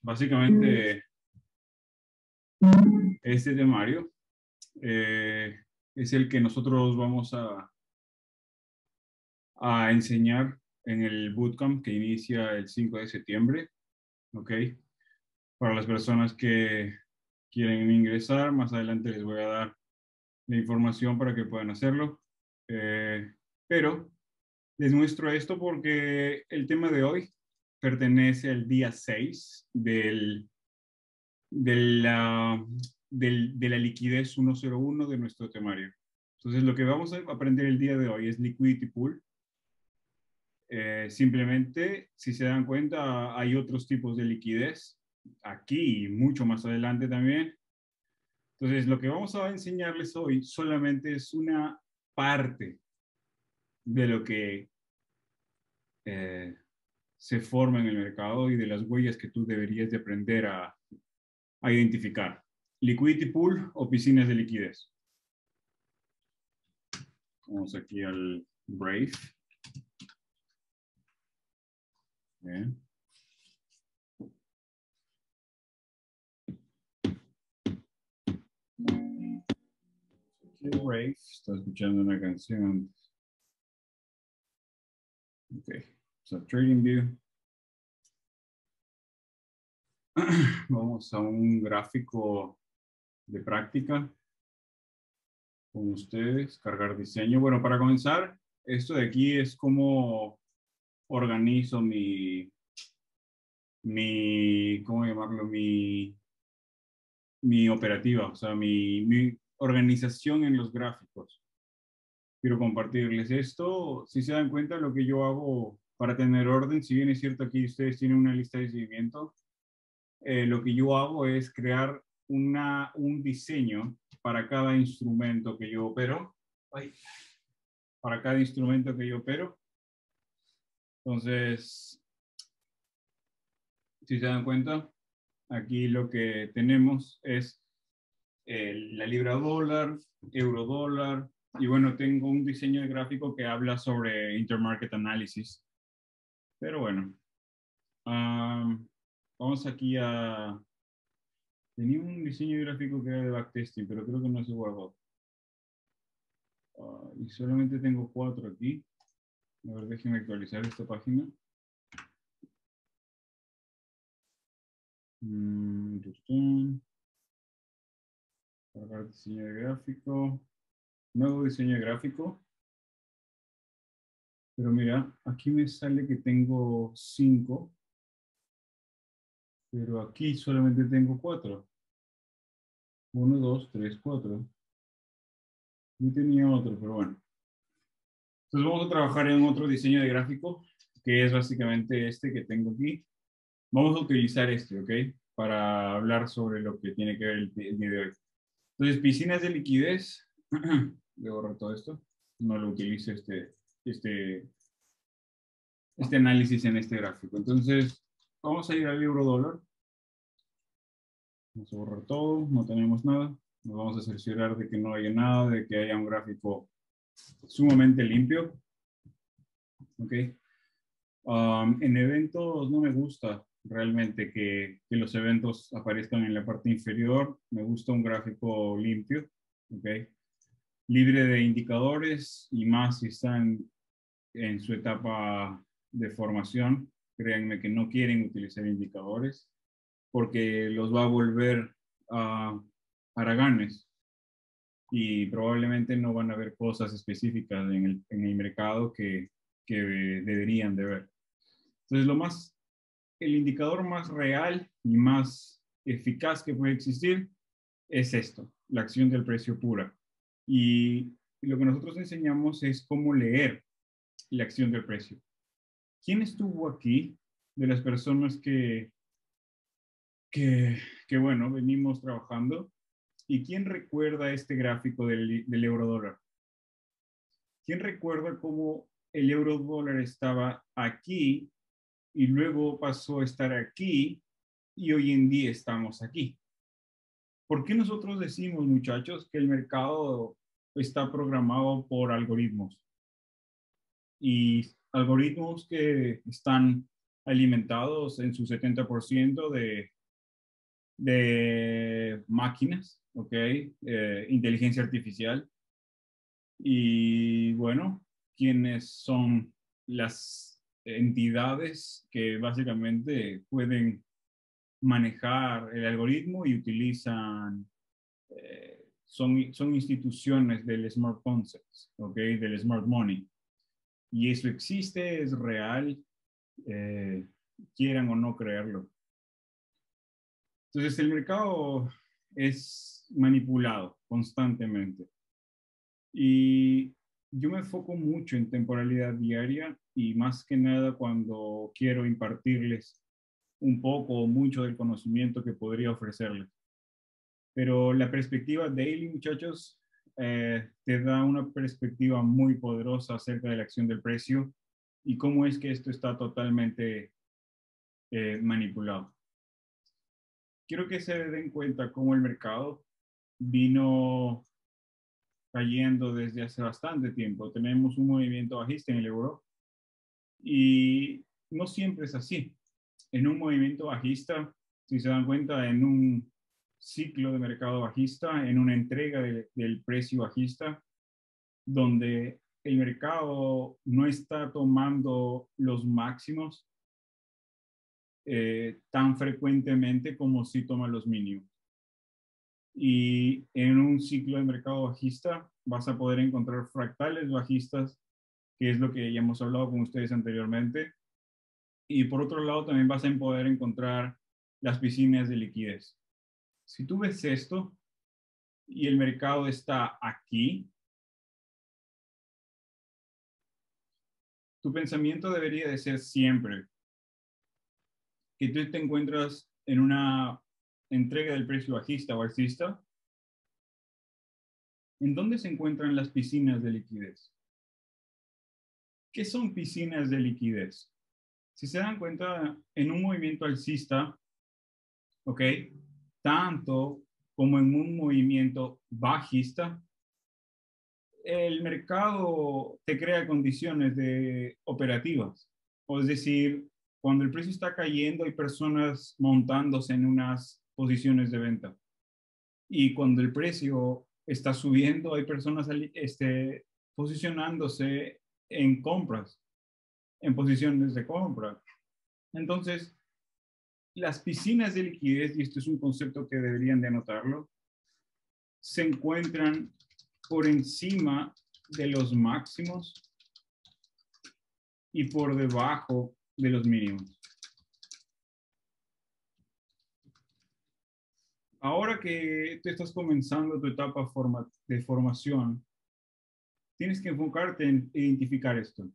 Básicamente, este temario es el que nosotros vamos a enseñar en el bootcamp que inicia el 5 de septiembre, ¿ok? Para las personas que quieren ingresar, más adelante les voy a dar la información para que puedan hacerlo. Pero les muestro esto porque el tema de hoy pertenece al día 6 de la liquidez 101 de nuestro temario. Entonces, lo que vamos a aprender el día de hoy es Liquidity Pool. Simplemente, si se dan cuenta, hay otros tipos de liquidez aquí y mucho más adelante también. Entonces, lo que vamos a enseñarles hoy solamente es una parte de lo que se forma en el mercado y de las huellas que tú deberías de aprender a identificar. Liquidity Pool o piscinas de liquidez. Vamos aquí al Brave. Bien. Aquí el Brave está escuchando una canción. Ok, so TradingView. Vamos a un gráfico de práctica con ustedes, cargar diseño. Bueno, para comenzar, esto de aquí es como organizo ¿cómo llamarlo? Mi operativa, o sea, mi organización en los gráficos. Quiero compartirles esto. Si se dan cuenta, lo que yo hago para tener orden, si bien es cierto aquí ustedes tienen una lista de seguimiento, lo que yo hago es crear un diseño para cada instrumento que yo opero. Ay, para cada instrumento que yo opero. Entonces, si se dan cuenta, aquí lo que tenemos es la libra dólar, euro dólar, y bueno, tengo un diseño de gráfico que habla sobre intermarket analysis. Pero bueno, vamos aquí a... Tenía un diseño de gráfico que era de backtesting, pero creo que no se guardó. Y solamente tengo 4 aquí. A ver, déjenme actualizar esta página. Cargar diseño de gráfico. Nuevo diseño de gráfico. Pero mira, aquí me sale que tengo 5. Pero aquí solamente tengo 4. 1, 2, 3, 4. Yo tenía otro, pero bueno. Entonces vamos a trabajar en otro diseño de gráfico, que es básicamente este que tengo aquí. Vamos a utilizar este, ¿ok? Para hablar sobre lo que tiene que ver el día de hoy. Entonces, piscinas de liquidez. Voy a borrar todo esto. No lo utilizo este análisis en este gráfico. Entonces, vamos a ir al euro dólar. Vamos a borrar todo, no tenemos nada. Nos vamos a cerciorar de que no haya nada, de que haya un gráfico sumamente limpio. ¿Ok? En eventos no me gusta realmente que los eventos aparezcan en la parte inferior. Me gusta un gráfico limpio. ¿Ok? Libre de indicadores y más si están en su etapa de formación. Créanme que no quieren utilizar indicadores porque los va a volver haraganes y probablemente no van a ver cosas específicas en el mercado que deberían de ver. Entonces, el indicador más real y más eficaz que puede existir es esto, la acción del precio pura. Y lo que nosotros enseñamos es cómo leer la acción del precio. ¿Quién estuvo aquí de las personas que bueno, venimos trabajando? ¿Y quién recuerda este gráfico del euro dólar? ¿Quién recuerda cómo el euro dólar estaba aquí y luego pasó a estar aquí y hoy en día estamos aquí? ¿Por qué nosotros decimos, muchachos, que el mercado está programado por algoritmos? Y algoritmos que están alimentados en su 70% de máquinas, ¿ok? Inteligencia artificial. Y bueno, ¿quiénes son las entidades que básicamente pueden manejar el algoritmo y utilizan, son instituciones del smart concepts, ¿ok? Del smart money. Y eso existe, es real, eh, quieran o no creerlo. Entonces el mercado es manipulado constantemente. Y yo me enfoco mucho en temporalidad diaria y más que nada cuando quiero impartirles un poco o mucho del conocimiento que podría ofrecerles. Pero la perspectiva daily, muchachos, te da una perspectiva muy poderosa acerca de la acción del precio y cómo es que esto está totalmente manipulado. Quiero que se den cuenta cómo el mercado vino cayendo desde hace bastante tiempo. Tenemos un movimiento bajista en el euro y no siempre es así. En un movimiento bajista, si se dan cuenta, en un ciclo de mercado bajista, en una entrega del precio bajista, donde el mercado no está tomando los máximos tan frecuentemente como si toma los mínimos. Y en un ciclo de mercado bajista vas a poder encontrar fractales bajistas, que es lo que ya hemos hablado con ustedes anteriormente. Y por otro lado, también vas a poder encontrar las piscinas de liquidez. Si tú ves esto y el mercado está aquí, tu pensamiento debería de ser siempre que tú te encuentras en una entrega del precio bajista o alcista. ¿En dónde se encuentran las piscinas de liquidez? ¿Qué son piscinas de liquidez? Si se dan cuenta, en un movimiento alcista, ¿ok? Tanto como en un movimiento bajista, el mercado te crea condiciones de operativas. O es decir, cuando el precio está cayendo, hay personas montándose en unas posiciones de venta. Y cuando el precio está subiendo, hay personas posicionándose en compras, en posiciones de compra. Entonces, las piscinas de liquidez, y esto es un concepto que deberían de anotarlo, se encuentran por encima de los máximos y por debajo de los mínimos. Ahora que tú estás comenzando tu etapa de formación, tienes que enfocarte en identificar esto.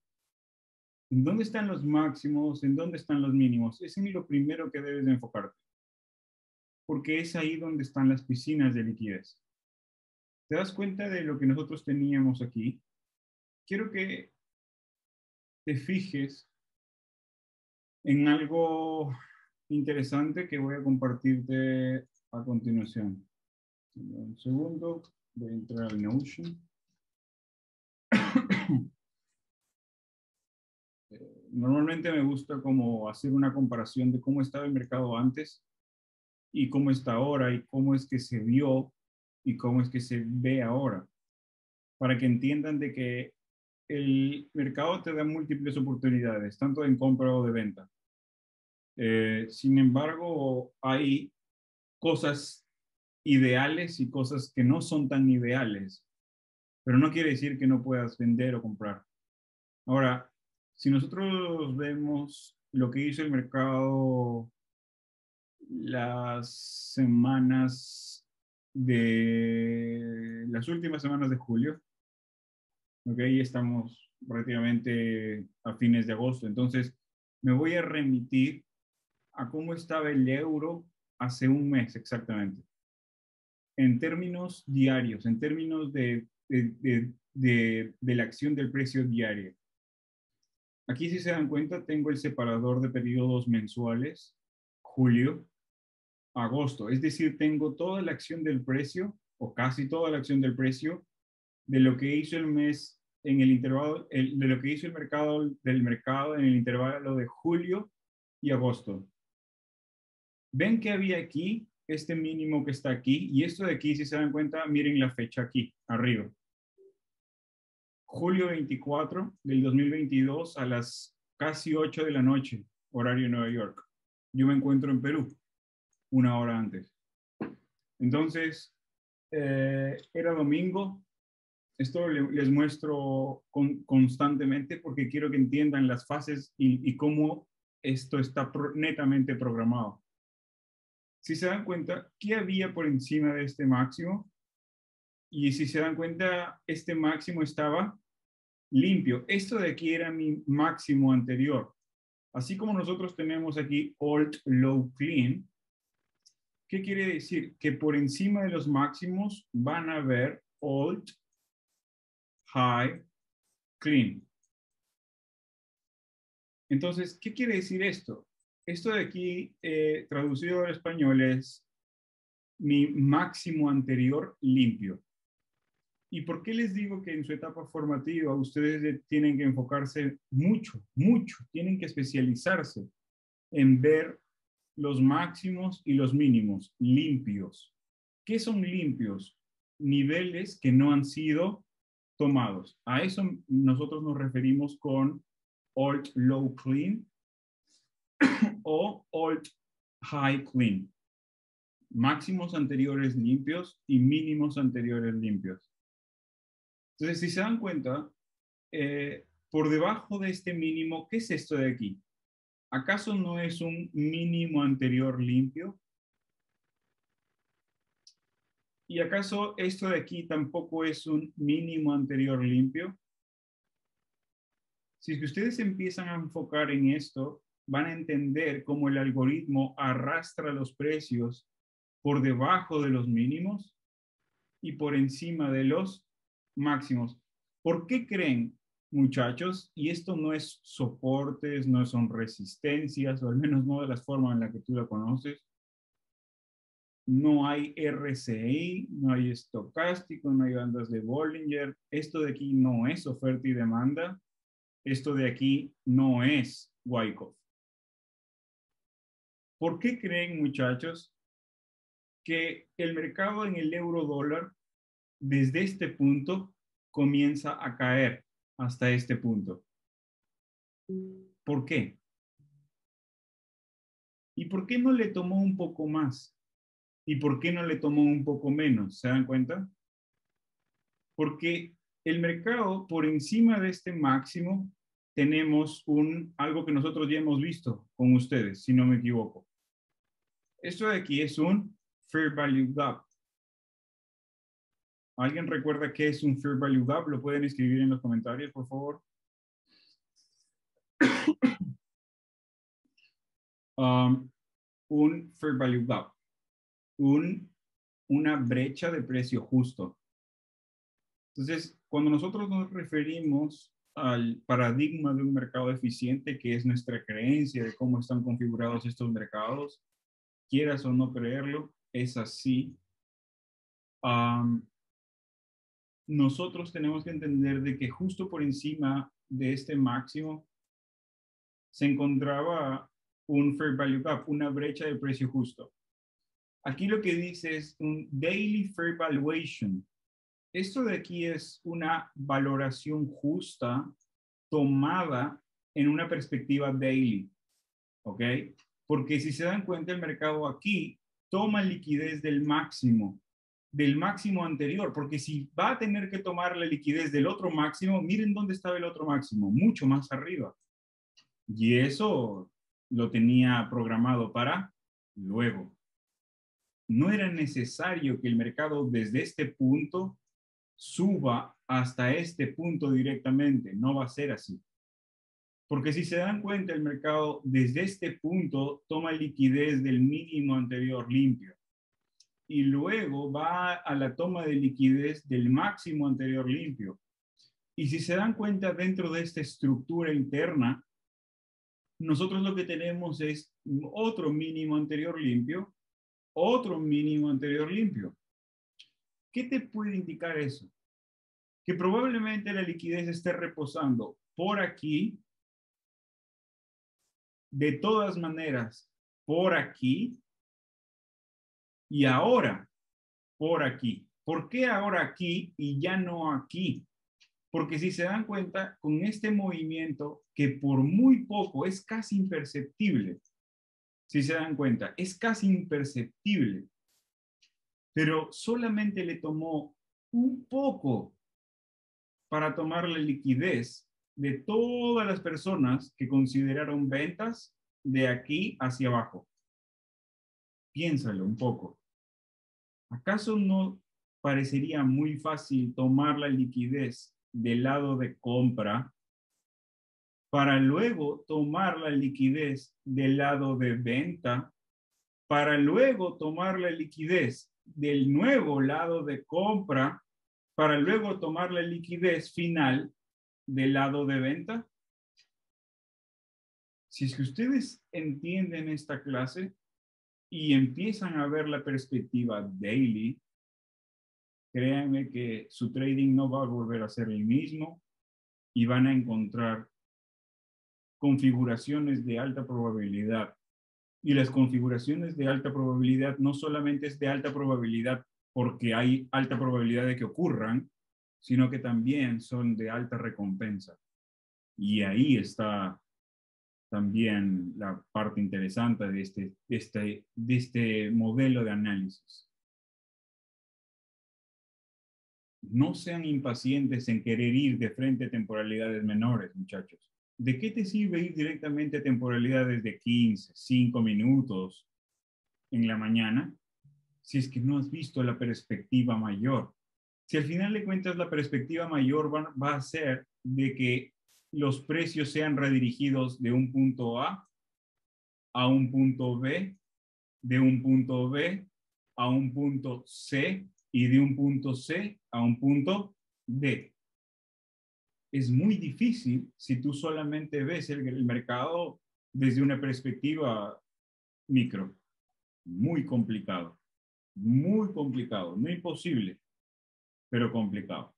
¿En dónde están los máximos? ¿En dónde están los mínimos? Ese es lo primero que debes de enfocarte, porque es ahí donde están las piscinas de liquidez. ¿Te das cuenta de lo que nosotros teníamos aquí? Quiero que te fijes en algo interesante que voy a compartirte a continuación. Un segundo, voy a entrar al Notion. Normalmente me gusta como hacer una comparación de cómo estaba el mercado antes y cómo está ahora y cómo es que se vio y cómo es que se ve ahora, para que entiendan de que el mercado te da múltiples oportunidades, tanto en compra o de venta. Sin embargo, hay cosas ideales y cosas que no son tan ideales, pero no quiere decir que no puedas vender o comprar. Ahora, si nosotros vemos lo que hizo el mercado las últimas semanas de julio, ok, estamos prácticamente a fines de agosto, entonces me voy a remitir a cómo estaba el euro hace un mes exactamente, en términos diarios, en términos de la acción del precio diaria. Aquí, si se dan cuenta, tengo el separador de periodos mensuales, julio, agosto. Es decir, tengo toda la acción del precio, o casi toda la acción del precio, de lo que hizo el mes en el intervalo, de lo que hizo el mercado, del mercado en el intervalo de julio y agosto. ¿Ven que había aquí este mínimo que está aquí? Y esto de aquí, si se dan cuenta, miren la fecha aquí, arriba. Julio 24 del 2022 a las casi 8 de la noche, horario Nueva York. Yo me encuentro en Perú, una hora antes. Entonces, era domingo. Esto les muestro constantemente porque quiero que entiendan las fases y cómo esto está netamente programado. Si se dan cuenta, ¿qué había por encima de este máximo? Y si se dan cuenta, este máximo estaba limpio. Esto de aquí era mi máximo anterior. Así como nosotros tenemos aquí Alt, Low, Clean, ¿qué quiere decir? Que por encima de los máximos van a haber Alt, High, Clean. Entonces, ¿qué quiere decir esto? Esto de aquí, traducido al español, es mi máximo anterior limpio. ¿Y por qué les digo que en su etapa formativa ustedes tienen que enfocarse mucho, tienen que especializarse en ver los máximos y los mínimos limpios? ¿Qué son limpios? Niveles que no han sido tomados. A eso nosotros nos referimos con Alt Low Clean o Alt High Clean. Máximos anteriores limpios y mínimos anteriores limpios. Entonces, si se dan cuenta, por debajo de este mínimo, ¿qué es esto de aquí? ¿Acaso no es un mínimo anterior limpio? ¿Y acaso esto de aquí tampoco es un mínimo anterior limpio? Si ustedes empiezan a enfocar en esto, van a entender cómo el algoritmo arrastra los precios por debajo de los mínimos y por encima de los máximos. ¿Por qué creen, muchachos? Y esto no es soportes, no son resistencias, o al menos no de las formas en las que tú la conoces. No hay RSI, no hay estocástico, no hay bandas de Bollinger. Esto de aquí no es oferta y demanda. Esto de aquí no es Wyckoff. ¿Por qué creen, muchachos, que el mercado en el euro dólar desde este punto comienza a caer hasta este punto? ¿Por qué? ¿Y por qué no le tomó un poco más? ¿Y por qué no le tomó un poco menos? ¿Se dan cuenta? Porque el mercado por encima de este máximo tenemos algo que nosotros ya hemos visto con ustedes, si no me equivoco. Esto de aquí es un Fair Value Gap. ¿Alguien recuerda qué es un Fair Value Gap? Lo pueden escribir en los comentarios, por favor. Un Fair Value Gap. Una brecha de precio justo. Entonces, cuando nosotros nos referimos al paradigma de un mercado eficiente, que es nuestra creencia de cómo están configurados estos mercados, quieras o no creerlo, es así. Nosotros tenemos que entender de que justo por encima de este máximo se encontraba un Fair Value Gap, una brecha de precio justo. Aquí lo que dice es un Daily Fair Valuation. Esto de aquí es una valoración justa tomada en una perspectiva daily, ¿ok? Porque si se dan cuenta, el mercado aquí toma liquidez del máximo anterior, porque si va a tener que tomar la liquidez del otro máximo, miren dónde estaba el otro máximo, mucho más arriba. Y eso lo tenía programado para luego. No era necesario que el mercado desde este punto suba hasta este punto directamente, no va a ser así. Porque si se dan cuenta, el mercado desde este punto toma liquidez del mínimo anterior limpio y luego va a la toma de liquidez del máximo anterior limpio. Y si se dan cuenta, dentro de esta estructura interna, nosotros lo que tenemos es otro mínimo anterior limpio, otro mínimo anterior limpio. ¿Qué te puede indicar eso? Que probablemente la liquidez esté reposando por aquí de todas maneras por aquí y ahora por aquí. ¿Por qué ahora aquí y ya no aquí? Porque si se dan cuenta, con este movimiento que por muy poco es casi imperceptible, si se dan cuenta, es casi imperceptible, pero solamente le tomó un poco para tomar la liquidez de todas las personas que consideraron ventas de aquí hacia abajo. Piénsalo un poco. ¿Acaso no parecería muy fácil tomar la liquidez del lado de compra para luego tomar la liquidez del lado de venta, para luego tomar la liquidez del nuevo lado de compra, para luego tomar la liquidez final del lado de venta? Si es que ustedes entienden esta clase y empiezan a ver la perspectiva daily, créanme que su trading no va a volver a ser el mismo y van a encontrar configuraciones de alta probabilidad. Y las configuraciones de alta probabilidad no solamente es de alta probabilidad porque hay alta probabilidad de que ocurran, sino que también son de alta recompensa. Y ahí está también la parte interesante de este modelo de análisis. No sean impacientes en querer ir de frente a temporalidades menores, muchachos. ¿De qué te sirve ir directamente a temporalidades de 15, 5 minutos en la mañana si es que no has visto la perspectiva mayor? Si al final de cuentas la perspectiva mayor va a ser de que los precios sean redirigidos de un punto a un punto B, de un punto B a un punto C y de un punto C a un punto D. Es muy difícil si tú solamente ves el mercado desde una perspectiva micro. Muy complicado, no imposible, pero complicado.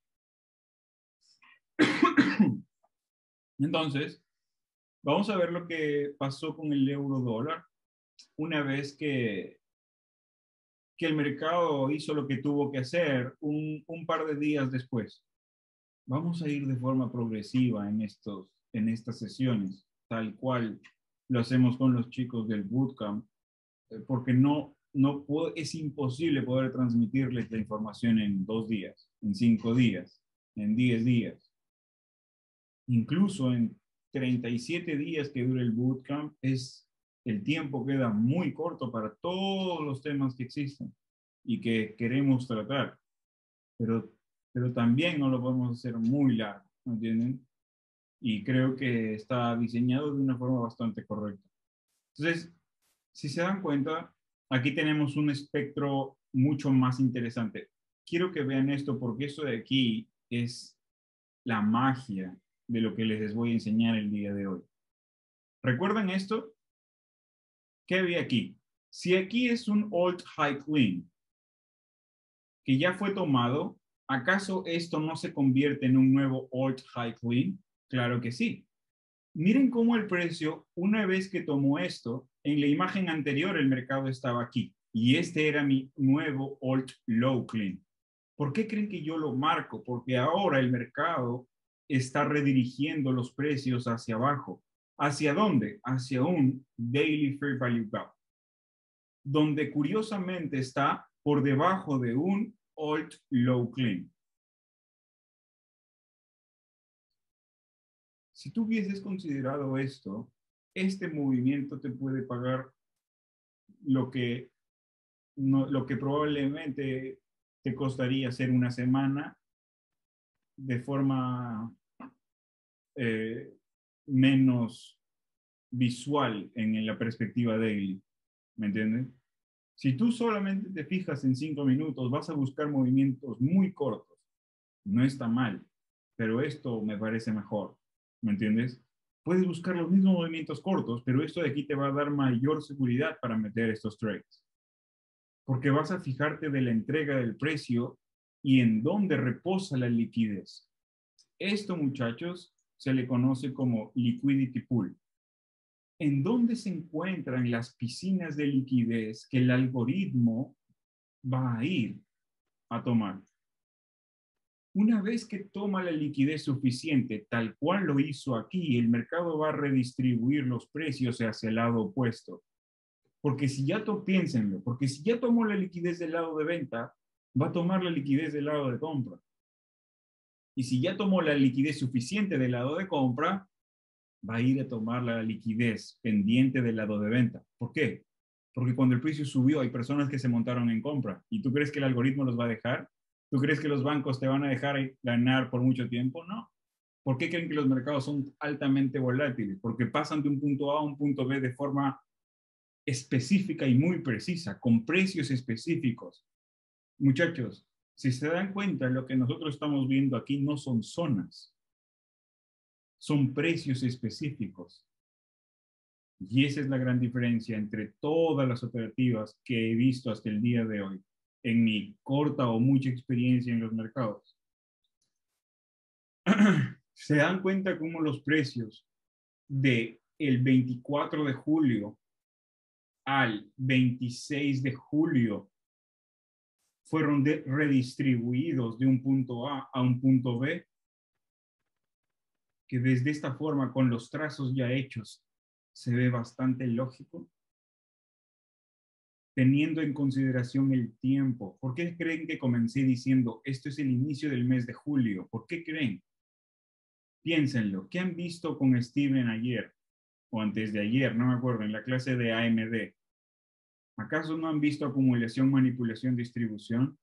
Entonces, vamos a ver lo que pasó con el euro dólar una vez que el mercado hizo lo que tuvo que hacer un par de días después. Vamos a ir de forma progresiva en estas sesiones, tal cual lo hacemos con los chicos del bootcamp, porque es imposible poder transmitirles la información en 2 días, en 5 días, en 10 días. Incluso en 37 días que dure el bootcamp, el tiempo queda muy corto para todos los temas que existen y que queremos tratar, pero, pero también no lo podemos hacer muy largo, ¿me entienden? Y creo que está diseñado de una forma bastante correcta. Entonces, si se dan cuenta, aquí tenemos un espectro mucho más interesante. Quiero que vean esto porque esto de aquí es la magia de lo que les voy a enseñar el día de hoy. ¿Recuerdan esto? ¿Qué había aquí? Si aquí es un alt high clean que ya fue tomado, ¿acaso esto no se convierte en un nuevo alt high clean? Claro que sí. Miren cómo el precio, una vez que tomó esto, en la imagen anterior el mercado estaba aquí y este era mi nuevo alt low clean. ¿Por qué creen que yo lo marco? Porque ahora el mercado está redirigiendo los precios hacia abajo. ¿Hacia dónde? Hacia un Daily Fair Value Gap, donde curiosamente está por debajo de un alt low clean. Si tú hubieses considerado esto, este movimiento te puede pagar lo que, lo que probablemente te costaría hacer una semana de forma menos visual en la perspectiva daily. ¿Me entiendes? Si tú solamente te fijas en 5 minutos, vas a buscar movimientos muy cortos. No está mal, pero esto me parece mejor. ¿Me entiendes? Puedes buscar los mismos movimientos cortos, pero esto de aquí te va a dar mayor seguridad para meter estos trades. Porque vas a fijarte de la entrega del precio y en dónde reposa la liquidez. Esto, muchachos, se le conoce como liquidity pool. ¿En dónde se encuentran las piscinas de liquidez que el algoritmo va a ir a tomar? Una vez que toma la liquidez suficiente, tal cual lo hizo aquí, el mercado va a redistribuir los precios hacia el lado opuesto. Porque si ya piénsenlo, porque si ya tomó la liquidez del lado de venta, va a tomar la liquidez del lado de compra. Y si ya tomó la liquidez suficiente del lado de compra, va a ir a tomar la liquidez pendiente del lado de venta. ¿Por qué? Porque cuando el precio subió, hay personas que se montaron en compra. ¿Y tú crees que el algoritmo los va a dejar? ¿Tú crees que los bancos te van a dejar ganar por mucho tiempo? No. ¿Por qué creen que los mercados son altamente volátiles? Porque pasan de un punto A a un punto B de forma específica y muy precisa, con precios específicos. Muchachos, si se dan cuenta, lo que nosotros estamos viendo aquí no son zonas, son precios específicos. Y esa es la gran diferencia entre todas las operativas que he visto hasta el día de hoy, en mi corta o mucha experiencia en los mercados. Se dan cuenta cómo los precios de el 24 de julio al 26 de julio fueron redistribuidos de un punto A a un punto B, que desde esta forma, con los trazos ya hechos, se ve bastante lógico, teniendo en consideración el tiempo. ¿Por qué creen que comencé diciendo esto es el inicio del mes de julio? ¿Por qué creen? Piénsenlo. ¿Qué han visto con Steven ayer o antes de ayer? No me acuerdo, en la clase de AMD. ¿Acaso no han visto acumulación, manipulación, distribución?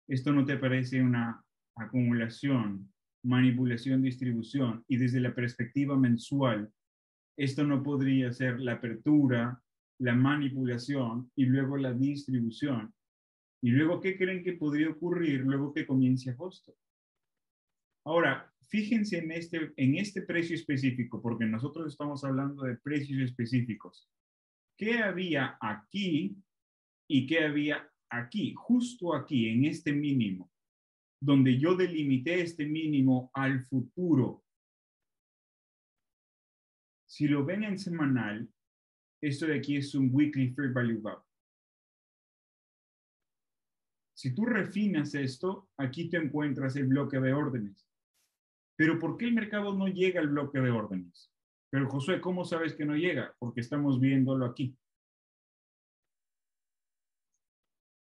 ¿Esto no te parece una acumulación, manipulación, distribución? Y desde la perspectiva mensual, esto no podría ser la apertura, la manipulación y luego la distribución. ¿Y luego qué creen que podría ocurrir luego que comience agosto? Ahora, fíjense en este precio específico, porque nosotros estamos hablando de precios específicos. ¿Qué había aquí y qué había aquí? Justo aquí, en este mínimo, donde yo delimité este mínimo al futuro. Si lo ven en semanal, esto de aquí es un Weekly Fair Value Gap. Si tú refinas esto, aquí te encuentras el bloque de órdenes. Pero ¿por qué el mercado no llega al bloque de órdenes? Pero Josué, ¿cómo sabes que no llega? Porque estamos viéndolo aquí.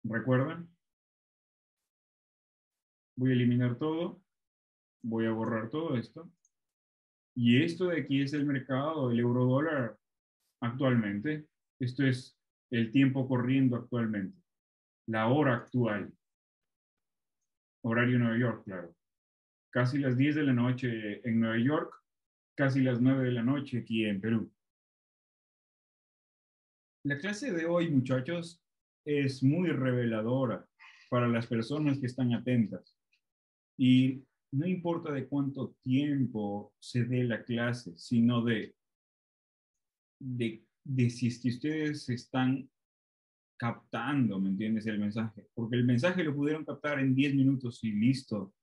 ¿Recuerdan? Voy a eliminar todo. Voy a borrar todo esto. Y esto de aquí es el mercado, el euro dólar actualmente. Esto es el tiempo corriendo actualmente. La hora actual. Horario Nueva York, claro. Casi las 10 de la noche en Nueva York, casi las 9 de la noche aquí en Perú. La clase de hoy, muchachos, es muy reveladora para las personas que están atentas. Y no importa de cuánto tiempo se dé la clase, sino de si es que ustedes están captando, ¿me entiendes? El mensaje. Porque el mensaje lo pudieron captar en 10 minutos y listo.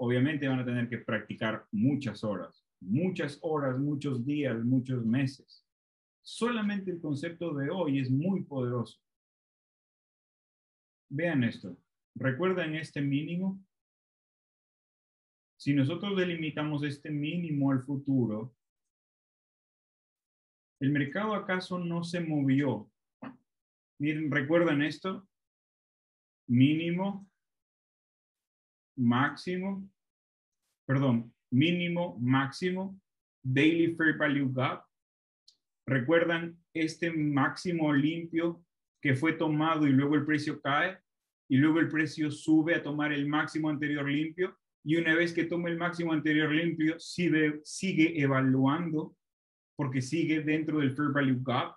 Obviamente van a tener que practicar muchas horas, muchos días, muchos meses. Solamente el concepto de hoy es muy poderoso. Vean esto. ¿Recuerdan este mínimo? Si nosotros delimitamos este mínimo al futuro, ¿el mercado acaso no se movió? Miren, ¿recuerdan esto? Mínimo, máximo, mínimo, máximo, Daily Fair Value Gap. ¿Recuerdan este máximo limpio que fue tomado y luego el precio cae? Y luego el precio sube a tomar el máximo anterior limpio. Y una vez que toma el máximo anterior limpio, sigue evaluando porque sigue dentro del Fair Value Gap.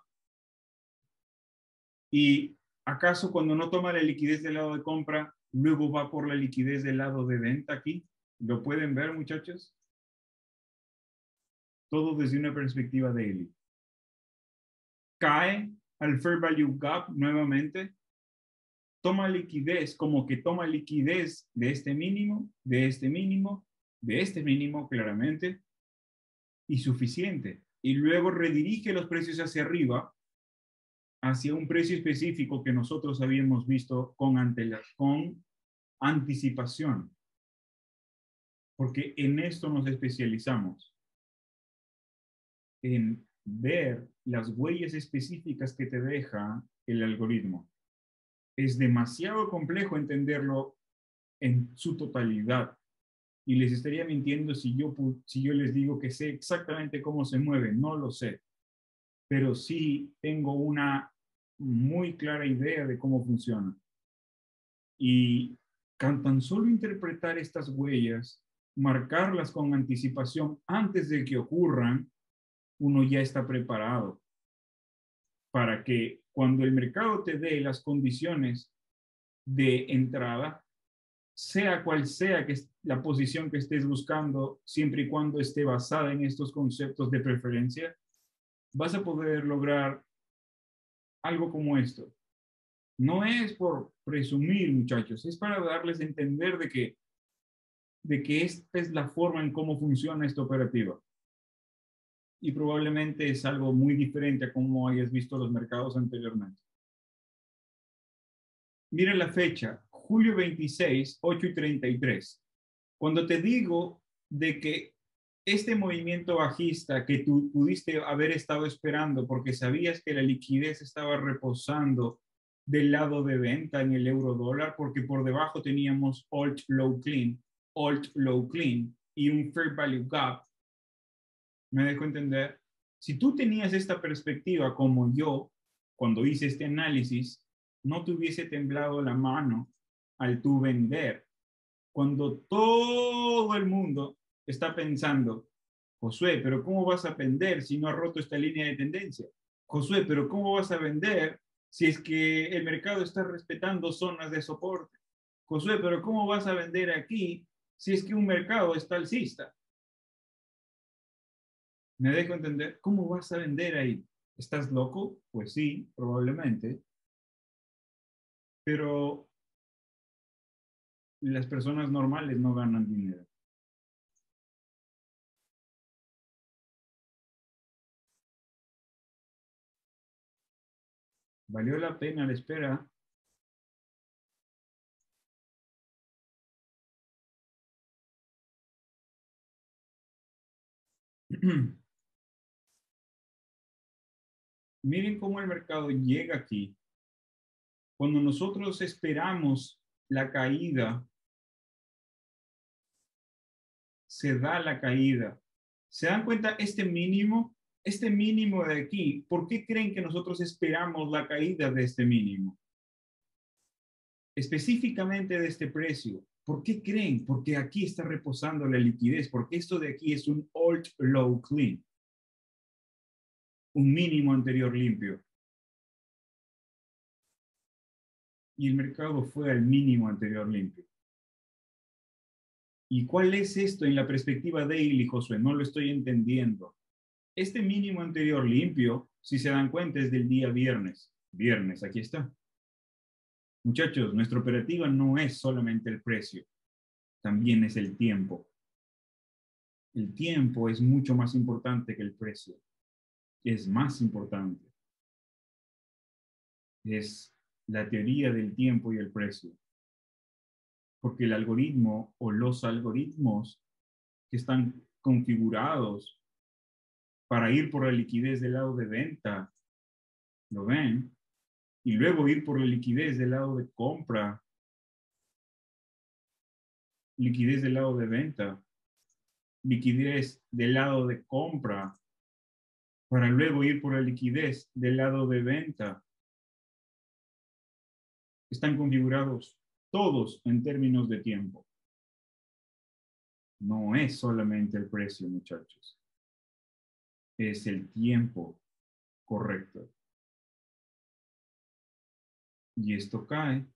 ¿Y acaso cuando no toma la liquidez del lado de compra, luego va por la liquidez del lado de venta aquí? ¿Lo pueden ver, muchachos? Todo desde una perspectiva daily. Cae al Fair Value Gap nuevamente, toma liquidez, como que toma liquidez de este mínimo, de este mínimo, de este mínimo, claramente, y suficiente. y luego redirige los precios hacia arriba, hacia un precio específico que nosotros habíamos visto con anticipación, porque en esto nos especializamos, en ver las huellas específicas que te deja el algoritmo. Es demasiado complejo entenderlo en su totalidad, y les estaría mintiendo si yo les digo que sé exactamente cómo se mueve. No lo sé, pero sí tengo una muy clara idea de cómo funciona. Y con tan solo interpretar estas huellas, marcarlas con anticipación antes de que ocurran, uno ya está preparado para que cuando el mercado te dé las condiciones de entrada, sea cual sea que la posición que estés buscando, siempre y cuando esté basada en estos conceptos de preferencia, vas a poder lograr algo como esto. No es por presumir, muchachos, es para darles a entender de que esta es la forma en cómo funciona esta operativa. Y probablemente es algo muy diferente a cómo hayas visto los mercados anteriormente. Miren la fecha, julio 26, 8:33. Cuando te digo de que este movimiento bajista que tú pudiste haber estado esperando porque sabías que la liquidez estaba reposando del lado de venta en el euro dólar, porque por debajo teníamos alt low clean y un fair value gap, me dejo entender. Si tú tenías esta perspectiva como yo, cuando hice este análisis, no te hubiese temblado la mano al tú vender. Cuando todo el mundo está pensando, Josué, pero ¿cómo vas a vender si no has roto esta línea de tendencia? Josué, pero ¿cómo vas a vender si es que el mercado está respetando zonas de soporte? Josué, pero ¿cómo vas a vender aquí si es que un mercado está alcista? ¿Me dejo entender? ¿Cómo vas a vender ahí? ¿Estás loco? Pues sí, probablemente. Pero las personas normales no ganan dinero. ¿Valió la pena la espera? Miren cómo el mercado llega aquí. Cuando nosotros esperamos la caída, se da la caída. ¿Se dan cuenta este mínimo de aquí? ¿Por qué creen que nosotros esperamos la caída de este mínimo? Específicamente de este precio. ¿Por qué creen? Porque aquí está reposando la liquidez, porque esto de aquí es un alt low clean, un mínimo anterior limpio. Y el mercado fue al mínimo anterior limpio. ¿Y cuál es esto en la perspectiva daily, Josué? No lo estoy entendiendo. Este mínimo anterior limpio, si se dan cuenta, es del día viernes. Viernes, aquí está. Muchachos, nuestra operativa no es solamente el precio, también es el tiempo. El tiempo es mucho más importante que el precio. Es más importante. Es la teoría del tiempo y el precio. Porque el algoritmo o los algoritmos que están configurados para ir por la liquidez del lado de venta, ¿lo ven? Y luego ir por la liquidez del lado de compra, liquidez del lado de venta, liquidez del lado de compra, para luego ir por la liquidez del lado de venta. Están configurados todos en términos de tiempo. No es solamente el precio, muchachos. Es el tiempo correcto. Y esto cae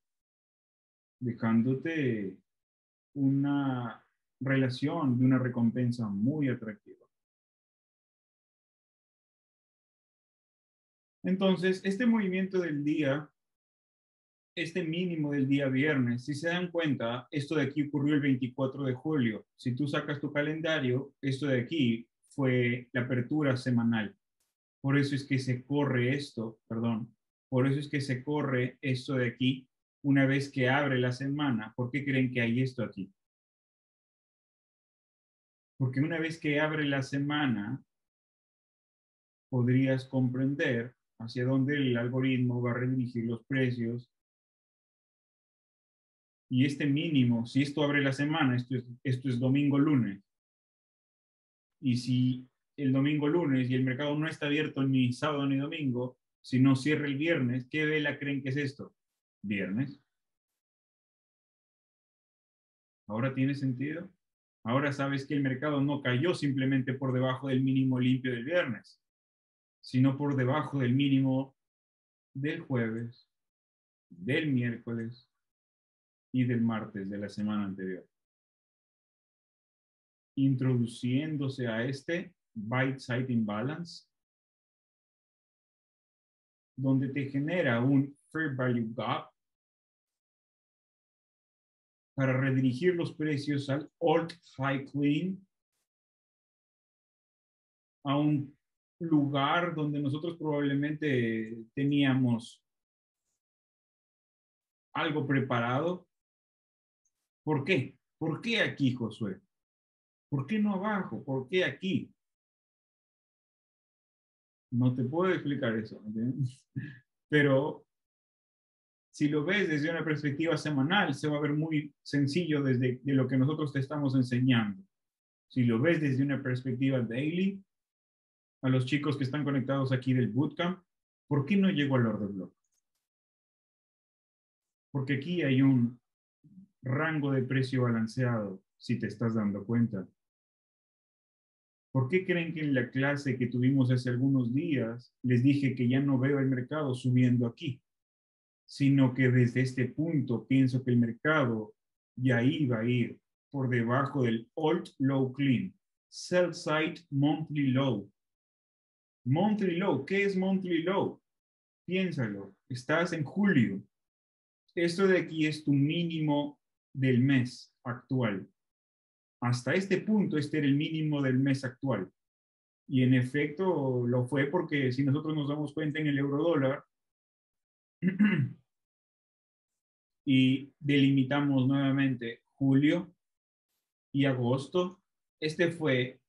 dejándote una relación de una recompensa muy atractiva. Entonces, este movimiento del día, este mínimo del día viernes, si se dan cuenta, esto de aquí ocurrió el 24 de julio. Si tú sacas tu calendario, esto de aquí fue la apertura semanal. Por eso es que se corre esto, perdón, por eso es que se corre esto de aquí una vez que abre la semana. ¿Por qué creen que hay esto aquí? Porque una vez que abre la semana, podrías comprender hacia dónde el algoritmo va a redirigir los precios. Y este mínimo, si esto abre la semana, esto es domingo-lunes. Y si el domingo-lunes y el mercado no está abierto ni sábado ni domingo, sino cierra el viernes, ¿qué vela creen que es esto? Viernes. ¿Ahora tiene sentido? Ahora sabes que el mercado no cayó simplemente por debajo del mínimo limpio del viernes, sino por debajo del mínimo del jueves, del miércoles y del martes de la semana anterior, introduciéndose a este buy-side imbalance, donde te genera un fair value gap para redirigir los precios al alt high clean, a un lugar donde nosotros probablemente teníamos algo preparado. ¿Por qué? ¿Por qué aquí, Josué? ¿Por qué no abajo? ¿Por qué aquí? No te puedo explicar eso, ¿entiendes? Pero si lo ves desde una perspectiva semanal, se va a ver muy sencillo desde de lo que nosotros te estamos enseñando. Si lo ves desde una perspectiva daily, a los chicos que están conectados aquí del bootcamp, ¿por qué no llego al order block? Porque aquí hay un rango de precio balanceado, si te estás dando cuenta. ¿Por qué creen que en la clase que tuvimos hace algunos días les dije que ya no veo el mercado subiendo aquí, sino que desde este punto pienso que el mercado ya iba a ir por debajo del alt low clean, sell side monthly low? Monthly low, ¿qué es monthly low? Piénsalo, estás en julio. Esto de aquí es tu mínimo del mes actual. Hasta este punto, este era el mínimo del mes actual. Y en efecto lo fue porque si nosotros nos damos cuenta en el euro dólar y delimitamos nuevamente julio y agosto, este fue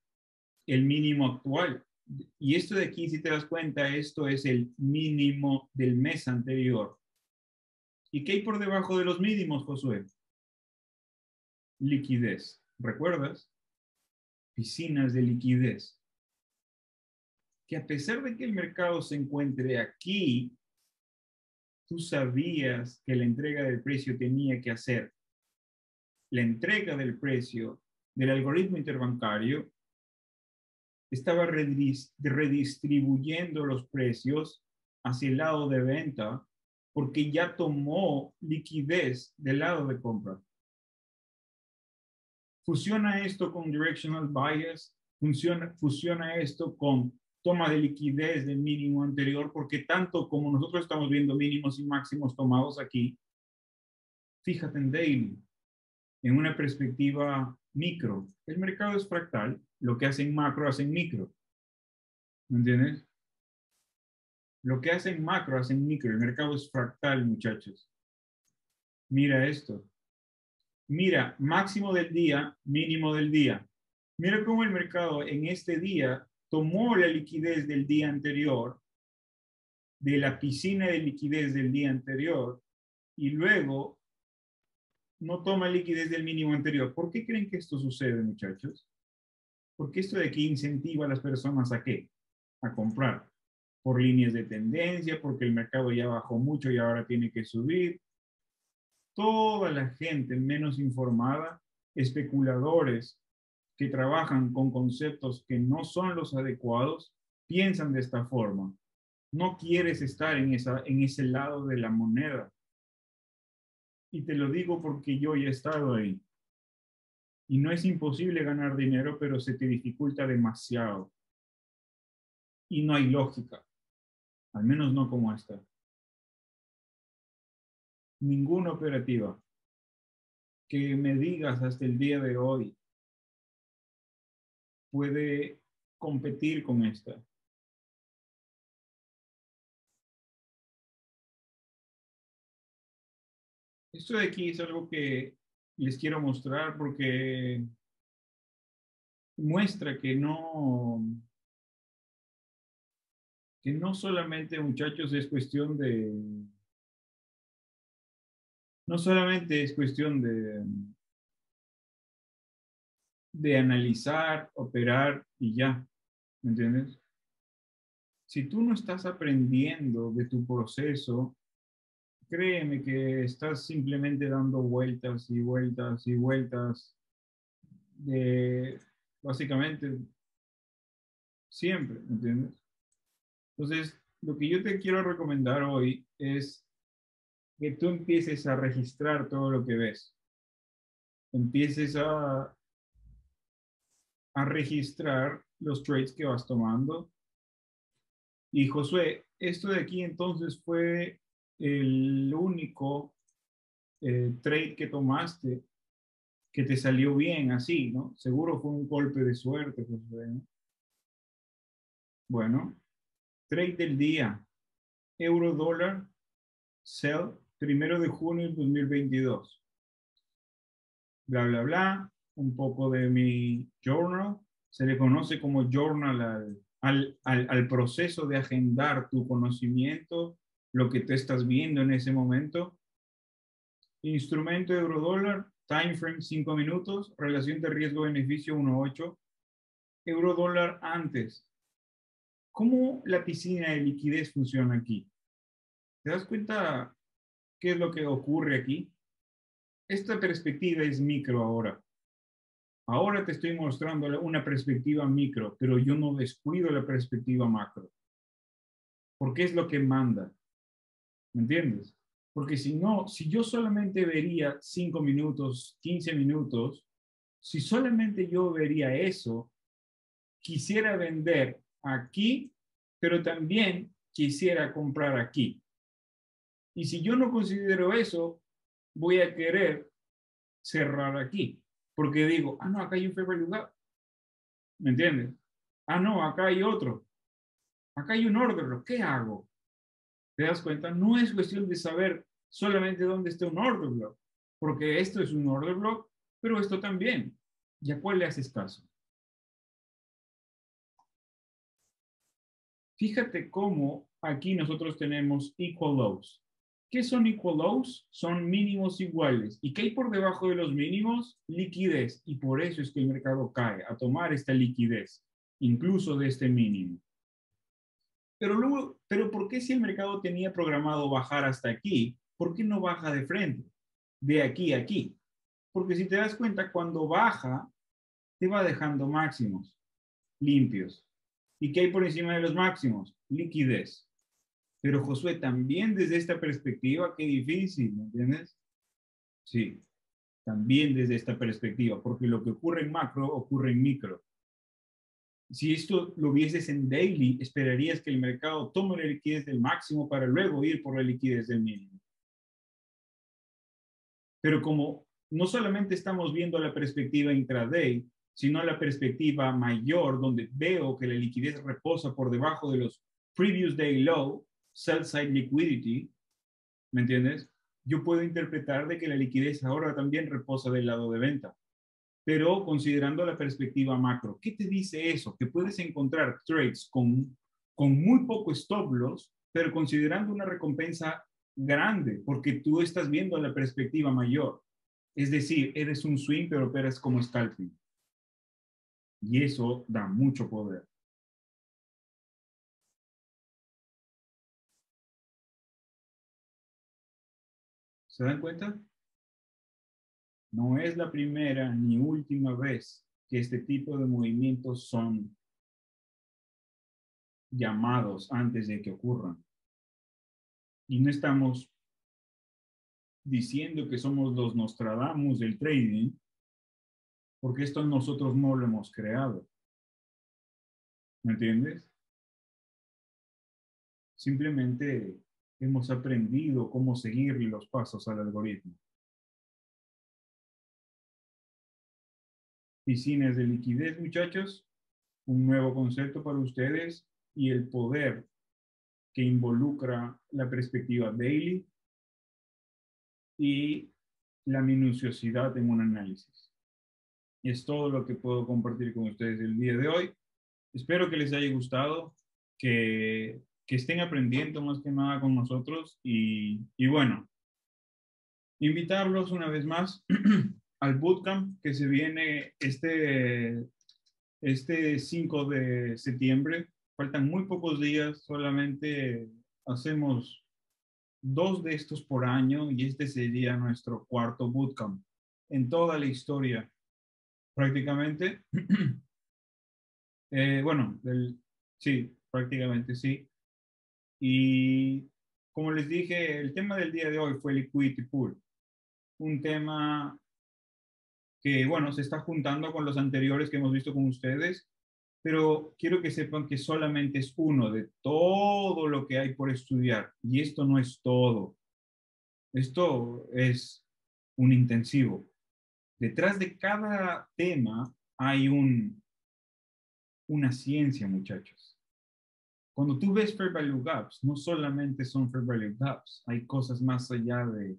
el mínimo actual. Y esto de aquí, si te das cuenta, esto es el mínimo del mes anterior. ¿Y qué hay por debajo de los mínimos, Josué? Liquidez. ¿Recuerdas? Piscinas de liquidez. Que a pesar de que el mercado se encuentre aquí, tú sabías que la entrega del precio tenía que hacer la entrega del precio del algoritmo interbancario, estaba redistribuyendo los precios hacia el lado de venta porque ya tomó liquidez del lado de compra. Fusiona esto con directional bias, fusiona esto con toma de liquidez del mínimo anterior, porque tanto como nosotros estamos viendo mínimos y máximos tomados aquí, fíjate en daily, en una perspectiva micro. El mercado es fractal, lo que hacen macro hacen micro. ¿Me entiendes? Lo que hacen macro hacen micro. El mercado es fractal, muchachos. Mira esto. Mira, máximo del día, mínimo del día. Mira cómo el mercado en este día tomó la liquidez del día anterior, de la piscina de liquidez del día anterior, y luego no toma liquidez del mínimo anterior. ¿Por qué creen que esto sucede, muchachos? Porque esto de aquí incentiva a las personas a qué? A comprar por líneas de tendencia, porque el mercado ya bajó mucho y ahora tiene que subir. Toda la gente menos informada, especuladores que trabajan con conceptos que no son los adecuados, piensan de esta forma. No quieres estar en ese lado de la moneda. Y te lo digo porque yo ya he estado ahí. Y no es imposible ganar dinero, pero se te dificulta demasiado. Y no hay lógica, al menos no como esta. Ninguna operativa que me digas hasta el día de hoy puede competir con esta. Esto de aquí es algo que les quiero mostrar porque muestra que no solamente, muchachos, es cuestión de, no solamente es cuestión de analizar, operar y ya, ¿me entiendes? Si tú no estás aprendiendo de tu proceso, créeme que estás simplemente dando vueltas y vueltas y vueltas de, básicamente, siempre, ¿me entiendes? Entonces, lo que yo te quiero recomendar hoy es que tú empieces a registrar todo lo que ves. Empieces a registrar los trades que vas tomando. Y Josué, esto de aquí entonces fue el único trade que tomaste que te salió bien así, ¿no? Seguro fue un golpe de suerte, Josué, ¿no? Bueno, trade del día, euro dólar, sell, 1 de junio del 2022. Bla, bla, bla, un poco de mi journal. Se le conoce como journal al proceso de agendar tu conocimiento, lo que te estás viendo en ese momento. Instrumento euro-dólar, time frame 5 minutos, relación de riesgo-beneficio 1.8, euro-dólar antes. ¿Cómo la piscina de liquidez funciona aquí? ¿Te das cuenta qué es lo que ocurre aquí? Esta perspectiva es micro ahora. Ahora te estoy mostrando una perspectiva micro, pero yo no descuido la perspectiva macro, porque es lo que manda. ¿Me entiendes? Porque si no, si yo solamente vería 5 minutos, 15 minutos, si solamente yo vería eso, quisiera vender aquí, pero también quisiera comprar aquí. Y si yo no considero eso, voy a querer cerrar aquí, porque digo, ah, no, acá hay un fair value gap. ¿Me entiendes? Ah, no, acá hay otro. Acá hay un order block. ¿Qué hago? ¿Te das cuenta? No es cuestión de saber solamente dónde está un order block, porque esto es un order block, pero esto también. ¿Y a cuál le haces caso? Fíjate cómo aquí nosotros tenemos equal lows. ¿Qué son equal lows? Son mínimos iguales. ¿Y qué hay por debajo de los mínimos? Liquidez. Y por eso es que el mercado cae a tomar esta liquidez, incluso de este mínimo. Pero luego, pero ¿por qué si el mercado tenía programado bajar hasta aquí? ¿Por qué no baja de frente? De aquí a aquí. Porque si te das cuenta, cuando baja, te va dejando máximos limpios. ¿Y qué hay por encima de los máximos? Liquidez. Pero Josué, también desde esta perspectiva, qué difícil, ¿me entiendes? Sí, también desde esta perspectiva, porque lo que ocurre en macro ocurre en micro. Si esto lo vieses en daily, esperarías que el mercado tome la liquidez del máximo para luego ir por la liquidez del mínimo. Pero como no solamente estamos viendo la perspectiva intraday, sino la perspectiva mayor, donde veo que la liquidez reposa por debajo de los previous day low, sell side liquidity, ¿me entiendes? Yo puedo interpretar de que la liquidez ahora también reposa del lado de venta, pero considerando la perspectiva macro. ¿Qué te dice eso? Que puedes encontrar trades con muy poco stop loss, pero considerando una recompensa grande, porque tú estás viendo la perspectiva mayor. Es decir, eres un swing, pero operas como scalping. Y eso da mucho poder. ¿Se dan cuenta? No es la primera ni última vez que este tipo de movimientos son llamados antes de que ocurran. Y no estamos diciendo que somos los Nostradamus del trading, porque esto nosotros no lo hemos creado. ¿Me entiendes? Simplemente hemos aprendido cómo seguir los pasos al algoritmo. Piscinas de liquidez, muchachos. un nuevo concepto para ustedes y el poder que involucra la perspectiva daily y la minuciosidad en un análisis. Y es todo lo que puedo compartir con ustedes el día de hoy. Espero que les haya gustado, que estén aprendiendo más que nada con nosotros y bueno, invitarlos una vez más al bootcamp que se viene este 5 de septiembre. Faltan muy pocos días, solamente hacemos 2 de estos por año y este sería nuestro cuarto bootcamp en toda la historia, prácticamente. Bueno, sí, prácticamente sí. Y como les dije, el tema del día de hoy fue Liquidity Pool, un tema que, bueno, se está juntando con los anteriores que hemos visto con ustedes, pero quiero que sepan que solamente es uno de todo lo que hay por estudiar. Y esto no es todo. Esto es un intensivo. Detrás de cada tema hay una ciencia, muchachos. Cuando tú ves Fair Value Gaps, no solamente son Fair Value Gaps, hay cosas más allá de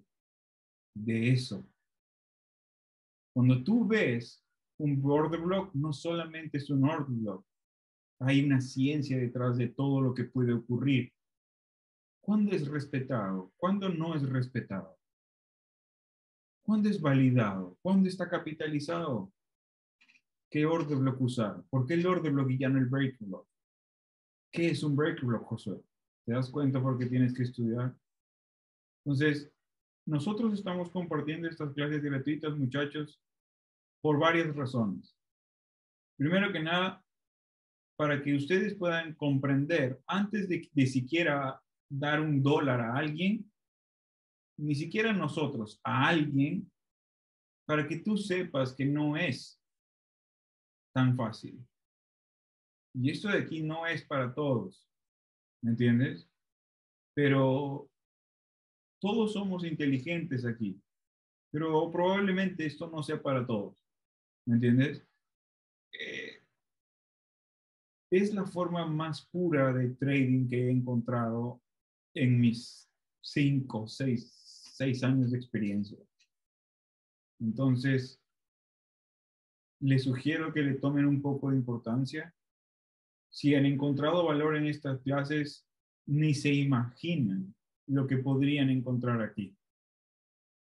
eso. Cuando tú ves un order block, no solamente es un order block, hay una ciencia detrás de todo lo que puede ocurrir. ¿Cuándo es respetado? ¿Cuándo no es respetado? ¿Cuándo es validado? ¿Cuándo está capitalizado? ¿Qué order block usar? ¿Por qué el order block y ya no el breaker block? ¿Qué es un breaker block, Josué? ¿Te das cuenta por qué tienes que estudiar? Entonces, nosotros estamos compartiendo estas clases gratuitas, muchachos, por varias razones. Primero que nada, para que ustedes puedan comprender, antes de siquiera dar $1 a alguien, ni siquiera nosotros, a alguien, para que tú sepas que no es tan fácil. Y esto de aquí no es para todos, ¿me entiendes? Pero todos somos inteligentes aquí, pero probablemente esto no sea para todos, ¿me entiendes? Eh, es la forma más pura de trading que he encontrado en mis 5, 6 años de experiencia. Entonces, les sugiero que le tomen un poco de importancia. Si han encontrado valor en estas clases, ni se imaginan lo que podrían encontrar aquí.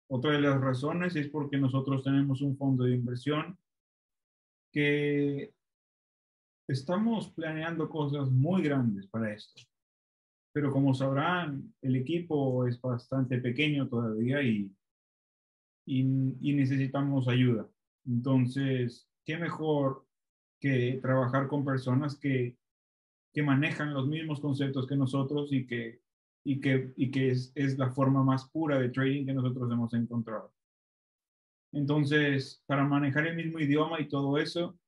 Otra de las razones es porque nosotros tenemos un fondo de inversión que estamos planeando cosas muy grandes para esto. Pero como sabrán, el equipo es bastante pequeño todavía y necesitamos ayuda. Entonces, ¿qué mejor que trabajar con personas que manejan los mismos conceptos que nosotros y que es la forma más pura de trading que nosotros hemos encontrado? Entonces, para manejar el mismo idioma y todo eso,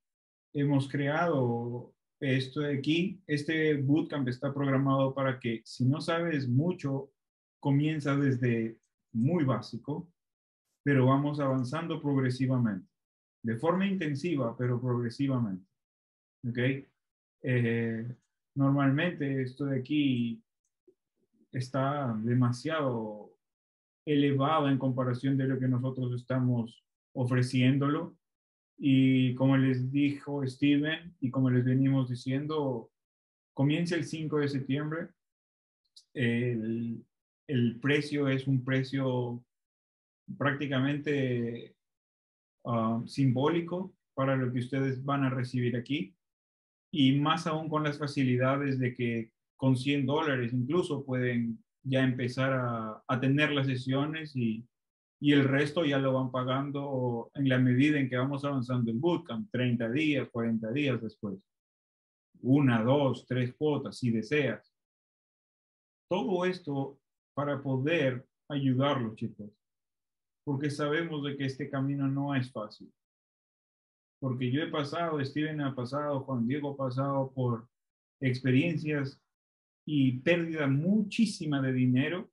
hemos creado esto de aquí. Este bootcamp está programado para que si no sabes mucho, comienza desde muy básico, pero vamos avanzando progresivamente, de forma intensiva, pero progresivamente. ¿Ok? Eh, Normalmente esto de aquí está demasiado elevado en comparación de lo que nosotros estamos ofreciéndolo. Y como les dijo Steven y como les venimos diciendo, comienza el 5 de septiembre. El, el precio es un precio prácticamente simbólico para lo que ustedes van a recibir aquí. Y más aún con las facilidades de que con $100 incluso pueden ya empezar a tener las sesiones y el resto ya lo van pagando en la medida en que vamos avanzando en bootcamp, 30 días, 40 días después. 1, 2, 3 cuotas, si deseas. Todo esto para poder ayudarlos, chicos, porque sabemos de que este camino no es fácil. Porque yo he pasado, Steven ha pasado, Juan Diego ha pasado por experiencias y pérdida muchísima de dinero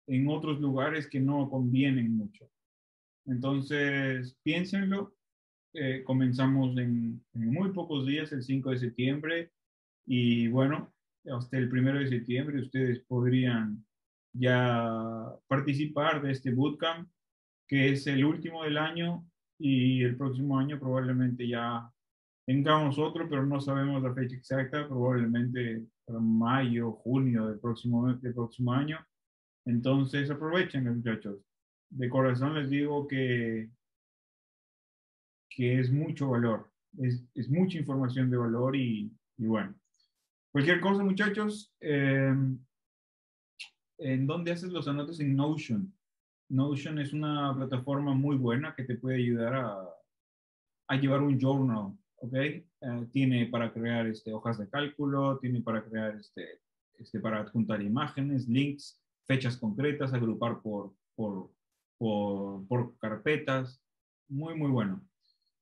en otros lugares que no convienen mucho. Entonces, piénsenlo comenzamos en muy pocos días, el 5 de septiembre, y bueno, hasta el 1 de septiembre ustedes podrían ya participar de este bootcamp, que es el último del año, y el próximo año probablemente ya tengamos otro, pero no sabemos la fecha exacta, probablemente para mayo, junio del próximo año. Entonces aprovechen, muchachos. De corazón les digo que es mucho valor, es mucha información de valor y bueno. Cualquier cosa, muchachos, ¿en dónde haces los anotes? En Notion. Notion es una plataforma muy buena que te puede ayudar a llevar un journal, ¿ok? Tiene para crear hojas de cálculo, tiene para crear para adjuntar imágenes, links, fechas concretas, agrupar por carpetas. Muy, muy bueno.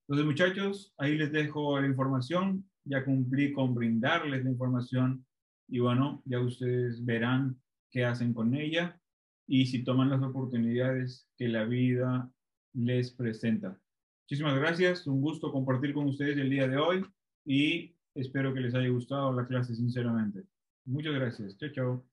Entonces, muchachos, ahí les dejo la información. Ya cumplí con brindarles la información y bueno, ya ustedes verán qué hacen con ella y si toman las oportunidades que la vida les presenta. Muchísimas gracias, un gusto compartir con ustedes el día de hoy y espero que les haya gustado la clase sinceramente. Muchas gracias. Chao, chao.